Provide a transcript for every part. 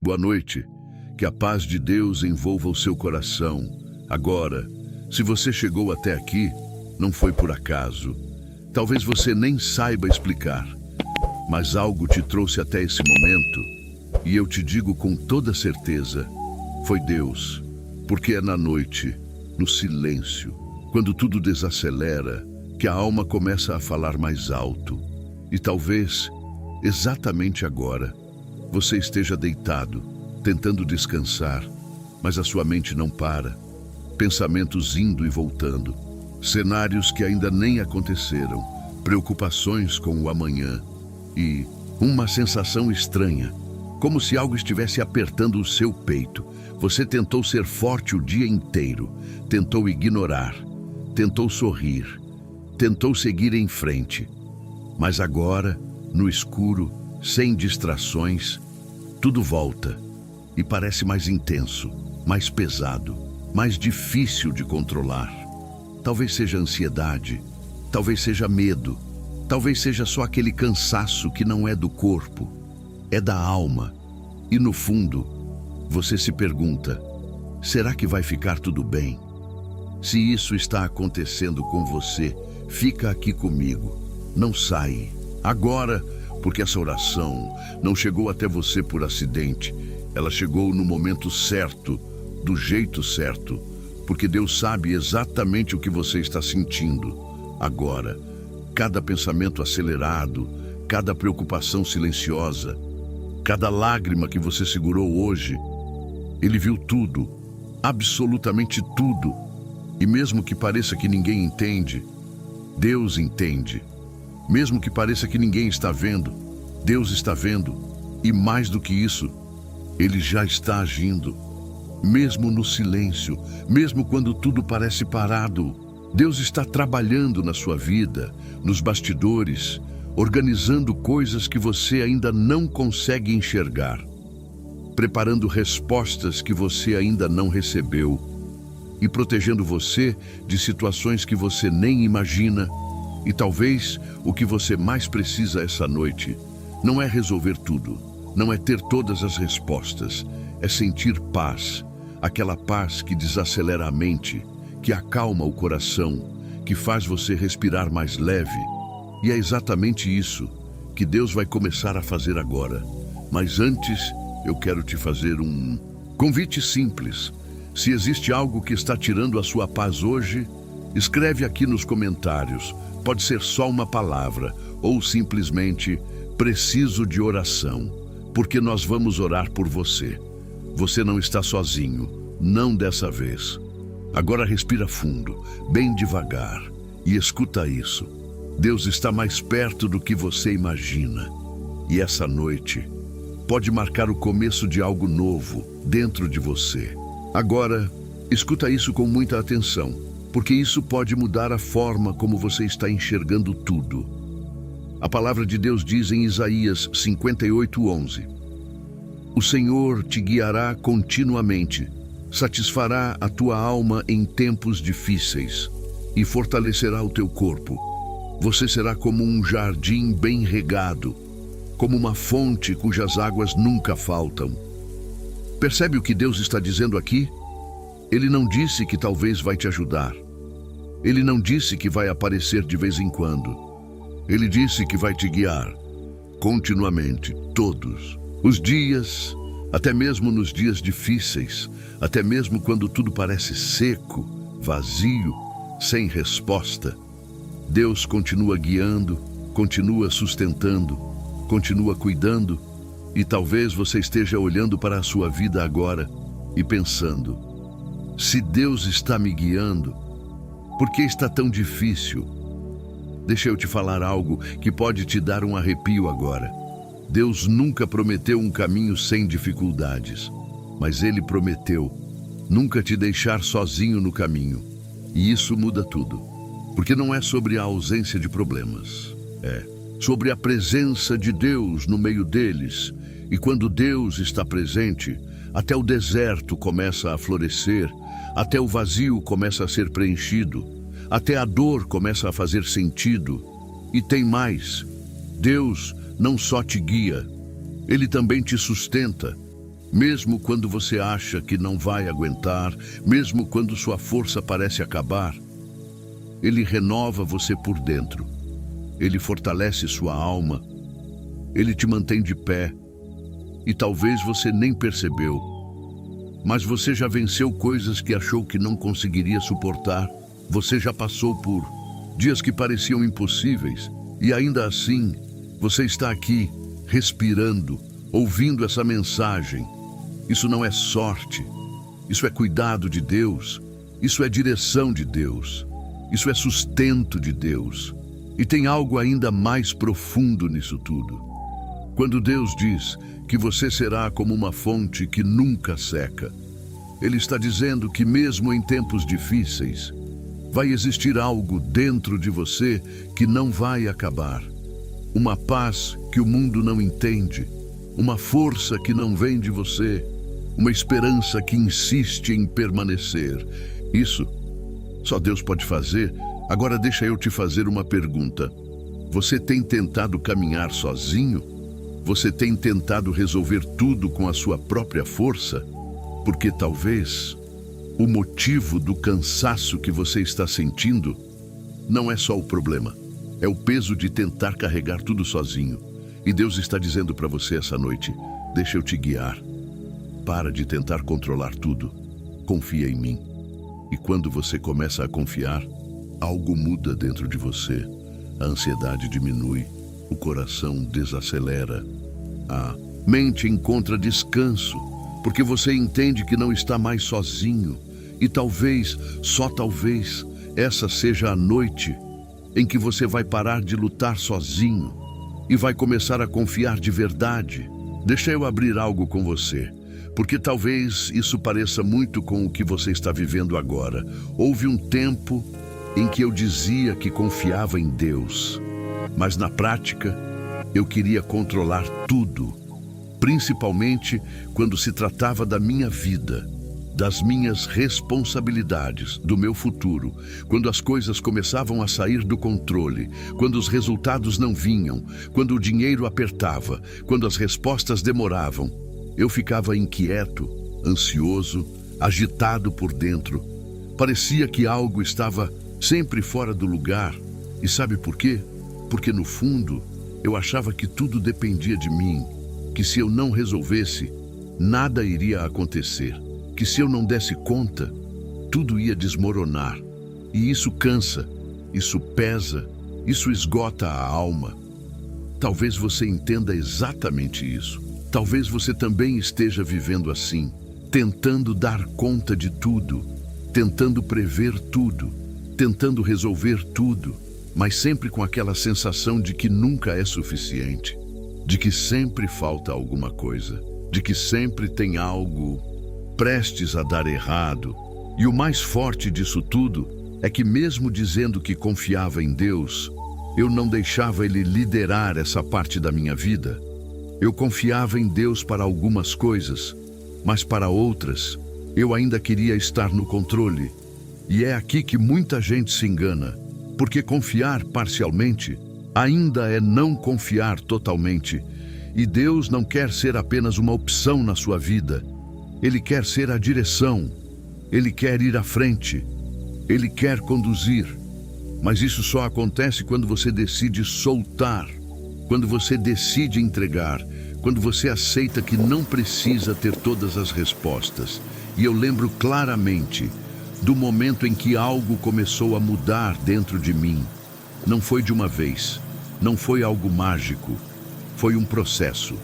Boa noite. Que a paz de Deus envolva o seu coração. Agora, se você chegou até aqui, não foi por acaso. Talvez você nem saiba explicar, mas algo te trouxe até esse momento, e eu te digo com toda certeza, foi Deus. Porque é na noite, no silêncio, quando tudo desacelera, que a alma começa a falar mais alto. E talvez, exatamente agora, você esteja deitado, tentando descansar, mas a sua mente não para. Pensamentos indo e voltando, cenários que ainda nem aconteceram, preocupações com o amanhã e uma sensação estranha, como se algo estivesse apertando o seu peito. Você tentou ser forte o dia inteiro, tentou ignorar, tentou sorrir, tentou seguir em frente. Mas agora, no escuro, sem distrações, tudo volta e parece mais intenso, mais pesado, mais difícil de controlar. Talvez seja ansiedade, talvez seja medo, talvez seja só aquele cansaço que não é do corpo, é da alma. E no fundo, você se pergunta, será que vai ficar tudo bem? Se isso está acontecendo com você, fica aqui comigo, não sai. Agora, porque essa oração não chegou até você por acidente, ela chegou no momento certo, do jeito certo, porque Deus sabe exatamente o que você está sentindo. Agora, cada pensamento acelerado, cada preocupação silenciosa, cada lágrima que você segurou hoje, Ele viu tudo, absolutamente tudo. E mesmo que pareça que ninguém entende, Deus entende. Mesmo que pareça que ninguém está vendo, Deus está vendo. E mais do que isso, Ele já está agindo. Mesmo no silêncio, mesmo quando tudo parece parado, Deus está trabalhando na sua vida, nos bastidores, organizando coisas que você ainda não consegue enxergar, preparando respostas que você ainda não recebeu e protegendo você de situações que você nem imagina. E talvez o que você mais precisa essa noite não é resolver tudo, não é ter todas as respostas, é sentir paz, aquela paz que desacelera a mente, que acalma o coração, que faz você respirar mais leve. E é exatamente isso que Deus vai começar a fazer agora. Mas antes, eu quero te fazer um convite simples. Se existe algo que está tirando a sua paz hoje, escreve aqui nos comentários. Pode ser só uma palavra ou simplesmente preciso de oração, porque nós vamos orar por você. Você não está sozinho, não dessa vez. Agora respira fundo, bem devagar, e escuta isso. Deus está mais perto do que você imagina. E essa noite pode marcar o começo de algo novo dentro de você. Agora, escuta isso com muita atenção, porque isso pode mudar a forma como você está enxergando tudo. A palavra de Deus diz em Isaías 58:11: O Senhor te guiará continuamente, satisfará a tua alma em tempos difíceis e fortalecerá o teu corpo. Você será como um jardim bem regado, como uma fonte cujas águas nunca faltam. Percebe o que Deus está dizendo aqui? Ele não disse que talvez vai te ajudar. Ele não disse que vai aparecer de vez em quando. Ele disse que vai te guiar continuamente, todos os dias, até mesmo nos dias difíceis, até mesmo quando tudo parece seco, vazio, sem resposta. Deus continua guiando, continua sustentando, continua cuidando. E talvez você esteja olhando para a sua vida agora e pensando, se Deus está me guiando, por que está tão difícil? Deixa eu te falar algo que pode te dar um arrepio agora. Deus nunca prometeu um caminho sem dificuldades, mas Ele prometeu nunca te deixar sozinho no caminho. E isso muda tudo, porque não é sobre a ausência de problemas, é sobre a presença de Deus no meio deles. E quando Deus está presente, até o deserto começa a florescer, até o vazio começa a ser preenchido, até a dor começa a fazer sentido. E tem mais, Deus não só te guia, Ele também te sustenta. Mesmo quando você acha que não vai aguentar, mesmo quando sua força parece acabar, Ele renova você por dentro. Ele fortalece sua alma. Ele te mantém de pé. E talvez você nem percebeu, mas você já venceu coisas que achou que não conseguiria suportar. Você já passou por dias que pareciam impossíveis. E ainda assim, você está aqui, respirando, ouvindo essa mensagem. Isso não é sorte. Isso é cuidado de Deus. Isso é direção de Deus. Isso é sustento de Deus. E tem algo ainda mais profundo nisso tudo. Quando Deus diz que você será como uma fonte que nunca seca, Ele está dizendo que mesmo em tempos difíceis, vai existir algo dentro de você que não vai acabar. Uma paz que o mundo não entende, uma força que não vem de você, uma esperança que insiste em permanecer. Isso só Deus pode fazer. Agora deixa eu te fazer uma pergunta. Você tem tentado caminhar sozinho? Você tem tentado resolver tudo com a sua própria força? Porque talvez o motivo do cansaço que você está sentindo não é só o problema. É o peso de tentar carregar tudo sozinho. E Deus está dizendo para você essa noite: deixa eu te guiar. Para de tentar controlar tudo. Confia em mim. E quando você começa a confiar, algo muda dentro de você. A ansiedade diminui, o coração desacelera, a mente encontra descanso, porque você entende que não está mais sozinho. E talvez, só talvez, essa seja a noite em que você vai parar de lutar sozinho e vai começar a confiar de verdade. Deixa eu abrir algo com você, porque talvez isso pareça muito com o que você está vivendo agora. Houve um tempo em que eu dizia que confiava em Deus, mas na prática eu queria controlar tudo, principalmente quando se tratava da minha vida, das minhas responsabilidades, do meu futuro, quando as coisas começavam a sair do controle, quando os resultados não vinham, quando o dinheiro apertava, quando as respostas demoravam. Eu ficava inquieto, ansioso, agitado por dentro. Parecia que algo estava sempre fora do lugar. E sabe por quê? Porque no fundo, eu achava que tudo dependia de mim, que se eu não resolvesse, nada iria acontecer, que se eu não desse conta, tudo ia desmoronar. E isso cansa, isso pesa, isso esgota a alma. Talvez você entenda exatamente isso. Talvez você também esteja vivendo assim, tentando dar conta de tudo, tentando prever tudo, tentando resolver tudo, mas sempre com aquela sensação de que nunca é suficiente, de que sempre falta alguma coisa, de que sempre tem algo prestes a dar errado. E o mais forte disso tudo é que, mesmo dizendo que confiava em Deus, eu não deixava Ele liderar essa parte da minha vida. Eu confiava em Deus para algumas coisas, mas para outras, eu ainda queria estar no controle. E é aqui que muita gente se engana, porque confiar parcialmente ainda é não confiar totalmente. E Deus não quer ser apenas uma opção na sua vida. Ele quer ser a direção. Ele quer ir à frente. Ele quer conduzir. Mas isso só acontece quando você decide soltar, quando você decide entregar, quando você aceita que não precisa ter todas as respostas. E eu lembro claramente do momento em que algo começou a mudar dentro de mim. Não foi de uma vez, não foi algo mágico, foi um processo.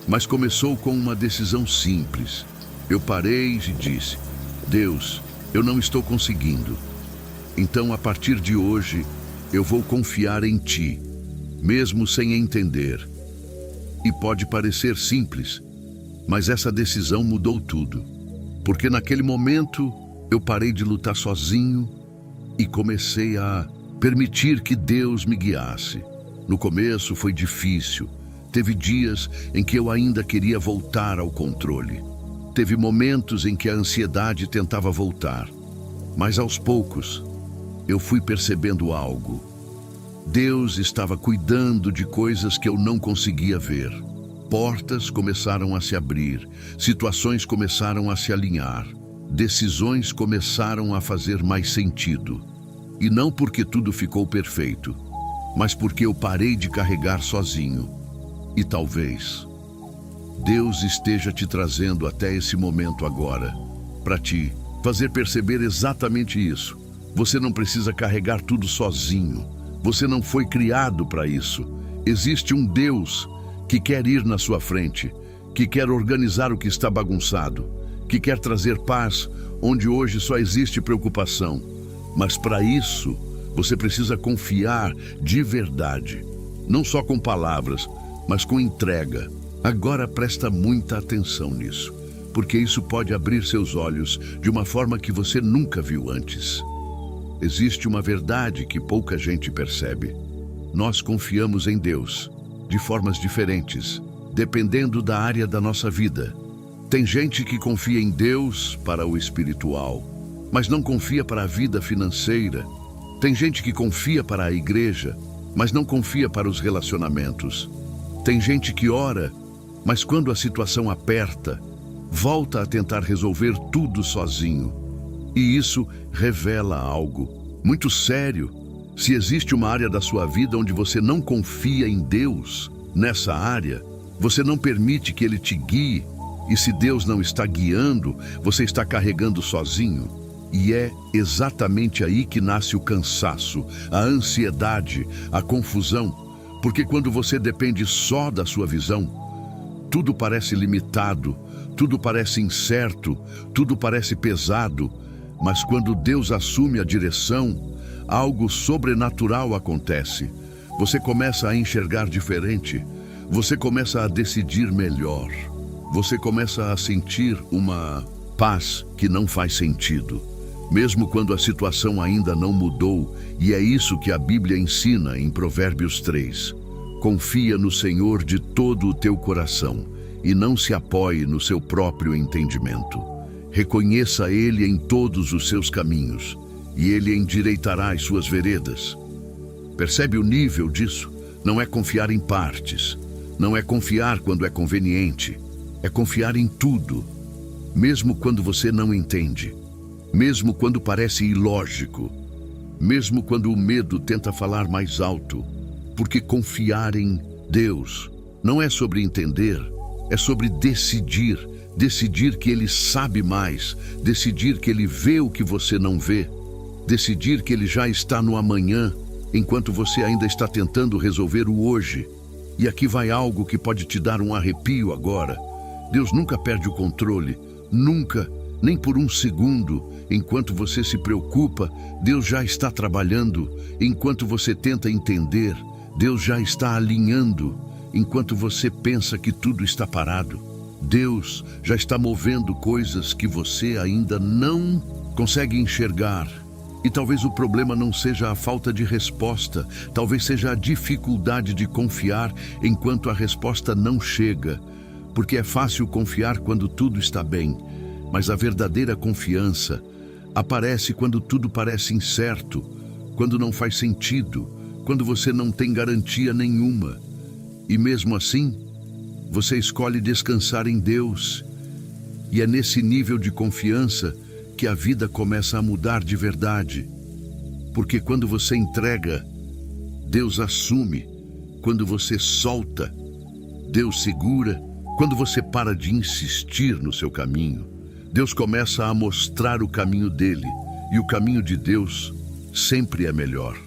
Mas começou com uma decisão simples. Eu parei e disse: Deus, eu não estou conseguindo. Então, a partir de hoje, eu vou confiar em Ti, mesmo sem entender. E pode parecer simples, mas essa decisão mudou tudo. Porque naquele momento, eu parei de lutar sozinho e comecei a permitir que Deus me guiasse. No começo foi difícil. Teve dias em que eu ainda queria voltar ao controle. Teve momentos em que a ansiedade tentava voltar. Mas aos poucos, eu fui percebendo algo. Deus estava cuidando de coisas que eu não conseguia ver. Portas começaram a se abrir, situações começaram a se alinhar, decisões começaram a fazer mais sentido. E não porque tudo ficou perfeito, mas porque eu parei de carregar sozinho. E talvez Deus esteja te trazendo até esse momento agora, para te fazer perceber exatamente isso. Você não precisa carregar tudo sozinho. Você não foi criado para isso. Existe um Deus que quer ir na sua frente, que quer organizar o que está bagunçado, que quer trazer paz onde hoje só existe preocupação. Mas para isso, você precisa confiar de verdade, não só com palavras, mas com entrega. Agora presta muita atenção nisso, porque isso pode abrir seus olhos de uma forma que você nunca viu antes. Existe uma verdade que pouca gente percebe. Nós confiamos em Deus de formas diferentes, dependendo da área da nossa vida. Tem gente que confia em Deus para o espiritual, mas não confia para a vida financeira. Tem gente que confia para a igreja, mas não confia para os relacionamentos. Tem gente que ora, mas quando a situação aperta, volta a tentar resolver tudo sozinho. E isso revela algo muito sério. Se existe uma área da sua vida onde você não confia em Deus, nessa área, você não permite que Ele te guie. E se Deus não está guiando, você está carregando sozinho. E é exatamente aí que nasce o cansaço, a ansiedade, a confusão. Porque quando você depende só da sua visão, tudo parece limitado, tudo parece incerto, tudo parece pesado. Mas quando Deus assume a direção, algo sobrenatural acontece. Você começa a enxergar diferente, você começa a decidir melhor, você começa a sentir uma paz que não faz sentido, mesmo quando a situação ainda não mudou. E é isso que a Bíblia ensina em Provérbios 3. Confia no Senhor de todo o teu coração e não se apoie no seu próprio entendimento. Reconheça Ele em todos os seus caminhos e Ele endireitará as suas veredas. Percebe o nível disso? Não é confiar em partes, não é confiar quando é conveniente, é confiar em tudo, mesmo quando você não entende, mesmo quando parece ilógico, mesmo quando o medo tenta falar mais alto, porque confiar em Deus não é sobre entender, é sobre decidir. Decidir que Ele sabe mais, decidir que Ele vê o que você não vê, decidir que Ele já está no amanhã, enquanto você ainda está tentando resolver o hoje. E aqui vai algo que pode te dar um arrepio agora. Deus nunca perde o controle, nunca, nem por um segundo. Enquanto você se preocupa, Deus já está trabalhando. Enquanto você tenta entender, Deus já está alinhando. Enquanto você pensa que tudo está parado, Deus já está movendo coisas que você ainda não consegue enxergar. E talvez o problema não seja a falta de resposta, talvez seja a dificuldade de confiar enquanto a resposta não chega. Porque é fácil confiar quando tudo está bem, mas a verdadeira confiança aparece quando tudo parece incerto, quando não faz sentido, quando você não tem garantia nenhuma. E mesmo assim, você escolhe descansar em Deus. E é nesse nível de confiança que a vida começa a mudar de verdade. Porque quando você entrega, Deus assume. Quando você solta, Deus segura. Quando você para de insistir no seu caminho, Deus começa a mostrar o caminho dele. E o caminho de Deus sempre é melhor.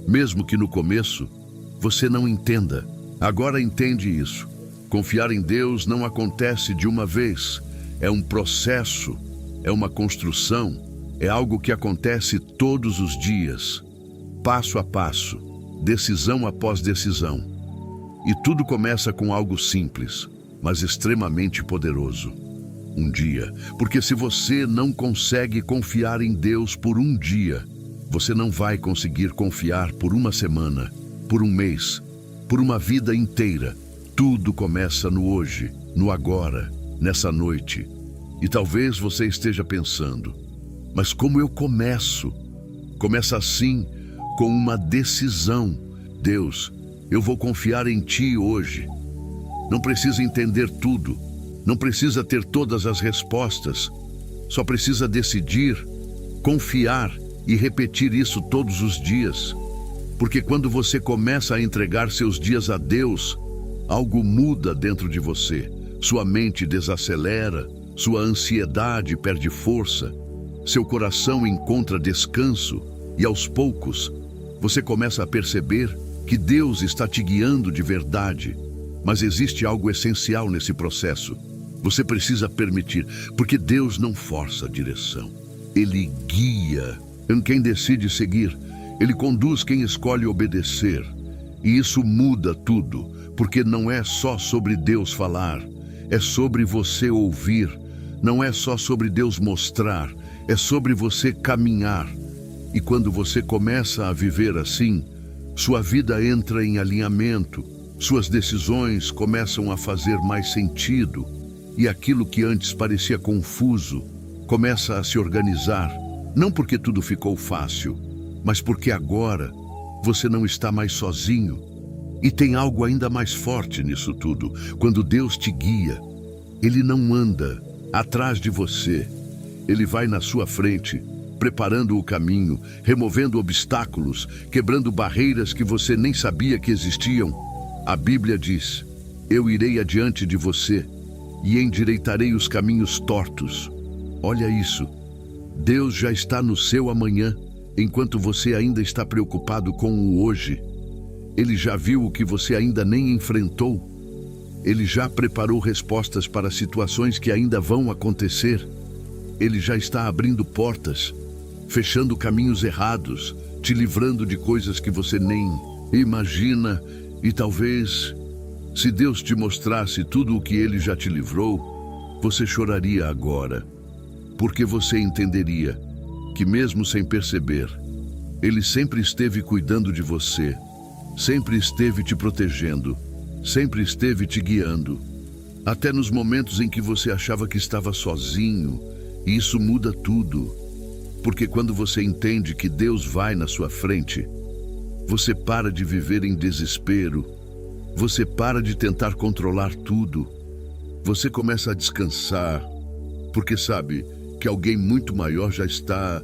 Mesmo que no começo você não entenda. Agora entende isso. Confiar em Deus não acontece de uma vez, é um processo, é uma construção, é algo que acontece todos os dias, passo a passo, decisão após decisão. E tudo começa com algo simples, mas extremamente poderoso. Um dia, porque se você não consegue confiar em Deus por um dia, você não vai conseguir confiar por uma semana, por um mês, por uma vida inteira. Tudo começa no hoje, no agora, nessa noite. E talvez você esteja pensando, mas como eu começo? Começa assim, com uma decisão. Deus, eu vou confiar em Ti hoje. Não precisa entender tudo. Não precisa ter todas as respostas. Só precisa decidir, confiar e repetir isso todos os dias. Porque quando você começa a entregar seus dias a Deus, algo muda dentro de você. Sua mente desacelera, sua ansiedade perde força, seu coração encontra descanso e aos poucos você começa a perceber que Deus está te guiando de verdade. Mas existe algo essencial nesse processo. Você precisa permitir, porque Deus não força a direção. Ele guia em quem decide seguir. Ele conduz quem escolhe obedecer. E isso muda tudo, porque não é só sobre Deus falar, é sobre você ouvir. Não é só sobre Deus mostrar, é sobre você caminhar. E quando você começa a viver assim, sua vida entra em alinhamento, suas decisões começam a fazer mais sentido, e aquilo que antes parecia confuso começa a se organizar, não porque tudo ficou fácil, mas porque agora você não está mais sozinho. E tem algo ainda mais forte nisso tudo. Quando Deus te guia, Ele não anda atrás de você. Ele vai na sua frente, preparando o caminho, removendo obstáculos, quebrando barreiras que você nem sabia que existiam. A Bíblia diz: eu irei adiante de você e endireitarei os caminhos tortos. Olha isso. Deus já está no seu amanhã, enquanto você ainda está preocupado com o hoje. Ele já viu o que você ainda nem enfrentou. Ele já preparou respostas para situações que ainda vão acontecer. Ele já está abrindo portas, fechando caminhos errados, te livrando de coisas que você nem imagina. E talvez, se Deus te mostrasse tudo o que Ele já te livrou, você choraria agora, porque você entenderia que mesmo sem perceber, Ele sempre esteve cuidando de você, sempre esteve te protegendo, sempre esteve te guiando, até nos momentos em que você achava que estava sozinho. E isso muda tudo, porque quando você entende que Deus vai na sua frente, você para de viver em desespero, você para de tentar controlar tudo, você começa a descansar, porque sabe que alguém muito maior já está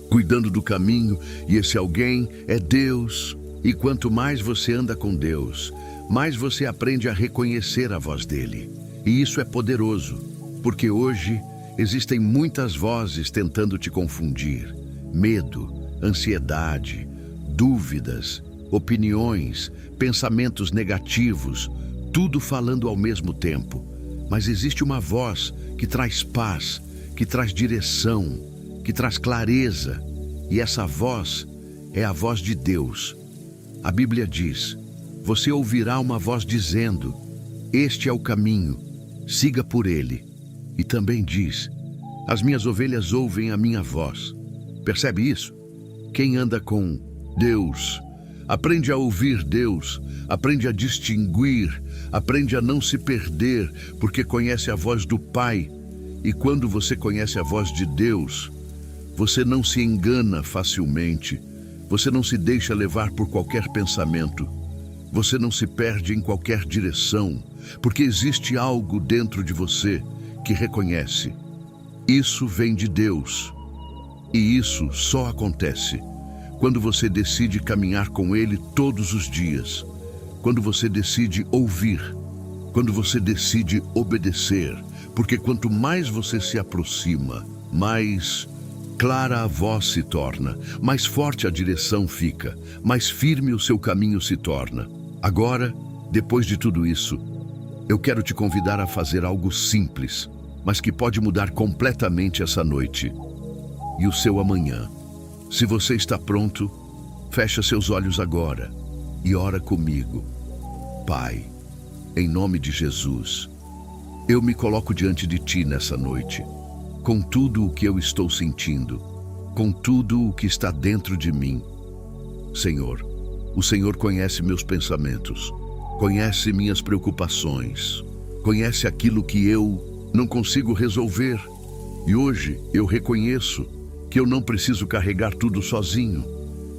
cuidando do caminho, e esse alguém é Deus. E quanto mais você anda com Deus, mais você aprende a reconhecer a voz dele. E isso é poderoso, porque hoje existem muitas vozes tentando te confundir. Medo, ansiedade, dúvidas, opiniões, pensamentos negativos, tudo falando ao mesmo tempo. Mas existe uma voz que traz paz, que traz direção, que traz clareza. E essa voz é a voz de Deus. A Bíblia diz: você ouvirá uma voz dizendo: este é o caminho, siga por ele. E também diz: as minhas ovelhas ouvem a minha voz. Percebe isso? Quem anda com Deus aprende a ouvir Deus, aprende a distinguir, aprende a não se perder, porque conhece a voz do Pai. E quando você conhece a voz de Deus, você não se engana facilmente, você não se deixa levar por qualquer pensamento, você não se perde em qualquer direção, porque existe algo dentro de você que reconhece: isso vem de Deus. E isso só acontece quando você decide caminhar com Ele todos os dias, quando você decide ouvir, quando você decide obedecer, porque quanto mais você se aproxima, mais clara a voz se torna, mais forte a direção fica, mais firme o seu caminho se torna. Agora, depois de tudo isso, eu quero te convidar a fazer algo simples, mas que pode mudar completamente essa noite e o seu amanhã. Se você está pronto, fecha seus olhos agora e ora comigo. Pai, em nome de Jesus, eu me coloco diante de Ti nessa noite, com tudo o que eu estou sentindo, com tudo o que está dentro de mim. Senhor, o Senhor conhece meus pensamentos, conhece minhas preocupações, conhece aquilo que eu não consigo resolver. E hoje eu reconheço que eu não preciso carregar tudo sozinho.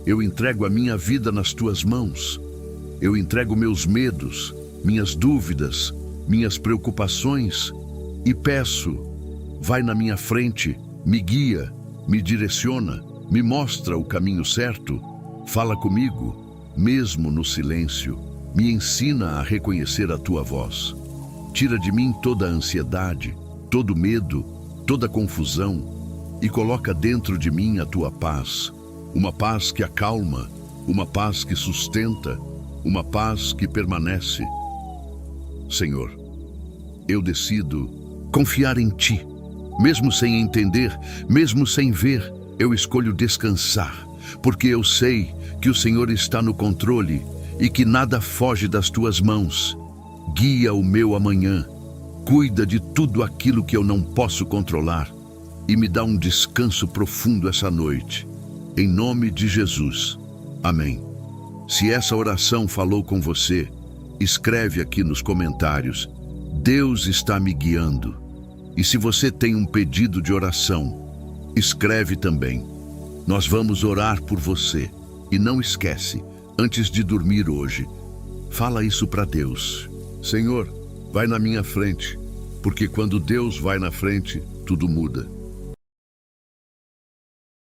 Eu entrego a minha vida nas Tuas mãos. Eu entrego meus medos, minhas dúvidas, minhas preocupações e peço: vai na minha frente, me guia, me direciona, me mostra o caminho certo, fala comigo, mesmo no silêncio, me ensina a reconhecer a tua voz. Tira de mim toda a ansiedade, todo medo, toda confusão e coloca dentro de mim a tua paz, uma paz que acalma, uma paz que sustenta, uma paz que permanece. Senhor, eu decido confiar em Ti. Mesmo sem entender, mesmo sem ver, eu escolho descansar, porque eu sei que o Senhor está no controle e que nada foge das Tuas mãos. Guia o meu amanhã, cuida de tudo aquilo que eu não posso controlar e me dá um descanso profundo essa noite. Em nome de Jesus. Amém. Se essa oração falou com você, escreve aqui nos comentários: Deus está me guiando. E se você tem um pedido de oração, escreve também. Nós vamos orar por você. E não esquece, antes de dormir hoje, fala isso para Deus: Senhor, vai na minha frente, porque quando Deus vai na frente, tudo muda.